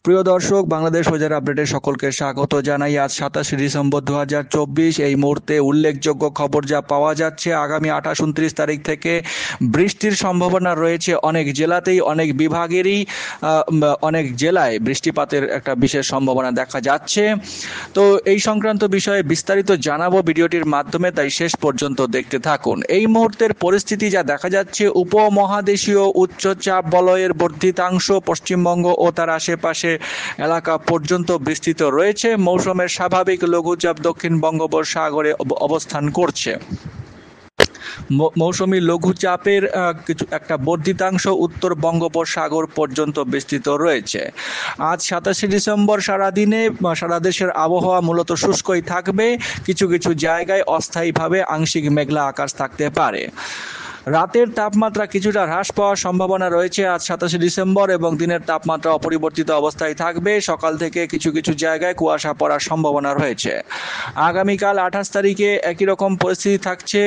প্রিয় দর্শক, বাংলাদেশ ওয়েদার আপডেটে সকলকে স্বাগত জানাই। আজ 27 ডিসেম্বর 2024। এই মুহূর্তে উল্লেখযোগ্য খবর যা পাওয়া যাচ্ছে, আগামী 28-29 তারিখ থেকে বৃষ্টির সম্ভাবনা রয়েছে অনেক জেলাতেই, অনেক বিভাগেরই অনেক জেলায় বৃষ্টিপাতের একটা বিশেষ সম্ভাবনা দেখা যাচ্ছে। তো এই সংক্রান্ত বিষয়ে বিস্তারিত জানাবো ভিডিওটির মাধ্যমে, তাই শেষ পর্যন্ত দেখতে থাকুন। এই মুহূর্তের পরিস্থিতি যা দেখা যাচ্ছে, উপমহাদেশীয় উচ্চচাপ বলয়ের বর্ধিতাংশ পশ্চিমবঙ্গ ও তার আশেপাশে এলাকা পর্যন্ত বিস্তৃত রয়েছে। মৌসুমের স্বাভাবিক লঘুচাপ দক্ষিণ বঙ্গোপসাগরে অবস্থান করছে। মৌসুমী লঘুচাপের কিছু একটা বর্ধিতাংশ উত্তর বঙ্গোপসাগর পর্যন্ত বিস্তৃত রয়েছে। আজ 27 ডিসেম্বর সারাদিনে সারা দেশের আবহাওয়া মূলত শুষ্কই থাকবে। কিছু কিছু জায়গায় অস্থায়ীভাবে আংশিক মেঘলা আকাশ থাকতে পারে। রাতের তাপমাত্রা কিছুটা হ্রাস পাওয়ার সম্ভাবনা রয়েছে আজ 27 ডিসেম্বর, এবং দিনের তাপমাত্রা অপরিবর্তিত অবস্থায় থাকবে। সকাল থেকে কিছু কিছু জায়গায় কুয়াশা পড়ার সম্ভাবনা রয়েছে। আগামীকাল 28 তারিখে একই রকম পরিস্থিতি থাকছে।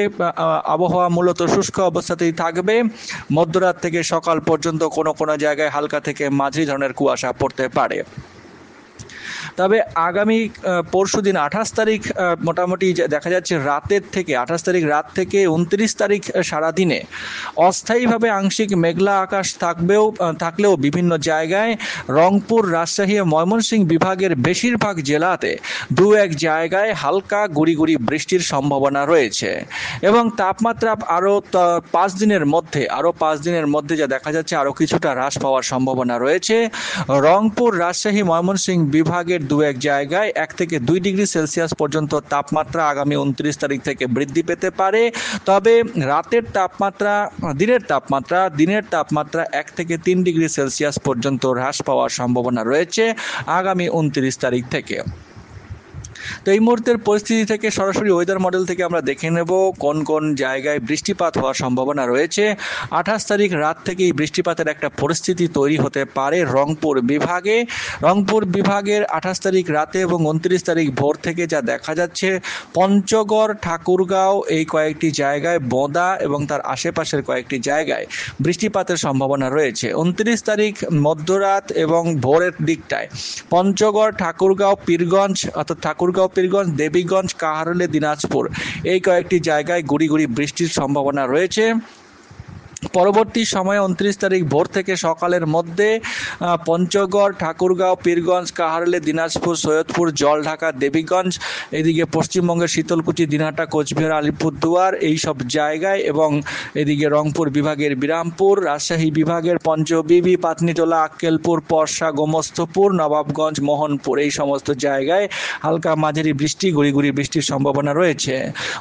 আবহাওয়া মূলত শুষ্ক অবস্থাতেই থাকবে। মধ্যরাত থেকে সকাল পর্যন্ত কোনো কোনো জায়গায় হালকা থেকে মাঝারি ধরনের কুয়াশা পড়তে পারে। তবে আগামী পরশুদিন 28 তারিখ মোটামুটি দেখা যাচ্ছে রাতের থেকে 28 তারিখ রাত থেকে 29 তারিখ সারাদিনে অস্থায়ীভাবে আংশিক মেঘলা আকাশ থাকলেও বিভিন্ন জায়গায় রংপুর, রাজশাহী ও ময়মনসিংহ বিভাগের বেশিরভাগ জেলাতে দু এক জায়গায় হালকা গুড়ি গুড়ি বৃষ্টির সম্ভাবনা রয়েছে। এবং তাপমাত্রা আরও 5 দিনের মধ্যে যা দেখা যাচ্ছে আরও কিছুটা হ্রাস পাওয়ার সম্ভাবনা রয়েছে। রংপুর, রাজশাহী, ময়মনসিংহ বিভাগের দু এক জায়গায় 1 থেকে 2 ডিগ্রি সেলসিয়াস পর্যন্ত তাপমাত্রা আগামী 29 তারিখ থেকে বৃদ্ধি পেতে পারে। তবে দিনের তাপমাত্রা 1 থেকে 3 ডিগ্রি সেলসিয়াস পর্যন্ত হ্রাস পাওয়ার সম্ভাবনা রয়েছে আগামী 29 তারিখ থেকে। তো এই মুহূর্তের পরিস্থিতি থেকে সরাসরি ওয়েদার মডেল থেকে আমরা দেখে নেব কোন কোন জায়গায় বৃষ্টিপাত হওয়ার সম্ভাবনা রয়েছে। 28 তারিখ রাত থেকেই বৃষ্টিপাতের একটা পরিস্থিতি তৈরি হতে পারে রংপুর বিভাগের 28 তারিখ রাতে এবং 29 তারিখ ভোর থেকে যা দেখা যাচ্ছে, পঞ্চগড়, ঠাকুরগাঁও এই কয়েকটি জায়গায়, বোদা এবং তার আশেপাশের কয়েকটি জায়গায় বৃষ্টিপাতের সম্ভাবনা রয়েছে। 29 তারিখ মধ্যরাত এবং ভোরের দিকটায় পঞ্চগড়, ঠাকুরগাঁও, পীরগঞ্জ, দেবীগঞ্জ, কাহারোলে, দিনাজপুর এই কয়েকটি জায়গায় গুড়ি গুড়ি বৃষ্টির সম্ভাবনা রয়েছে। পরবর্তী সময়ে 29 তারিখ ভোর থেকে সকালের মধ্যে পঞ্চগড়, ঠাকুরগাঁও, পীরগঞ্জ, কাহারোলে, দিনাজপুর, সৈয়দপুর, জলঢাকা, দেবীগঞ্জ, এদিকে পশ্চিমবঙ্গের শীতলকুচি, দিনহাটা, কোচবিহার, আলিপুরদুয়ার এই সব জায়গায়, এবং এদিকে রংপুর বিভাগের বিরামপুর, রাজশাহী বিভাগের পঞ্চবিবি, পাতনিটোলা, আক্কেলপুর, পরশা, গোমস্তপুর, নবাবগঞ্জ, মোহনপুর এই সমস্ত জায়গায় হালকা মাঝারি বৃষ্টি, গুড়ি গুড়ি বৃষ্টির সম্ভাবনা রয়েছে।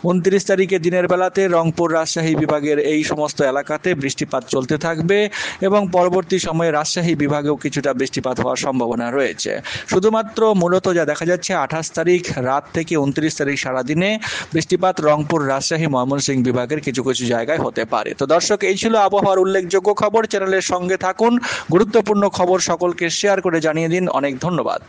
29 তারিখে দিনের বেলাতে রংপুর, রাজশাহী বিভাগের এই সমস্ত এলাকাতে বৃষ্টিপাত চলতে থাকবে, এবং পরবর্তী সময়ে রাজশাহী বিভাগেও কিছুটা বৃষ্টিপাত হওয়ার সম্ভাবনা রয়েছে। শুধুমাত্র মূলত যা দেখা যাচ্ছে 28 তারিখ রাত থেকে 29 তারিখ সারাদিনে বৃষ্টিপাত রংপুর, রাজশাহী, ময়মনসিংহ বিভাগের কিছু কিছু জায়গায় হতে পারে। তো দর্শক, এই ছিল আবহাওয়ার উল্লেখযোগ্য খবর। চ্যানেলের সঙ্গে থাকুন, গুরুত্বপূর্ণ খবর সকলকে শেয়ার করে জানিয়ে দিন। অনেক ধন্যবাদ।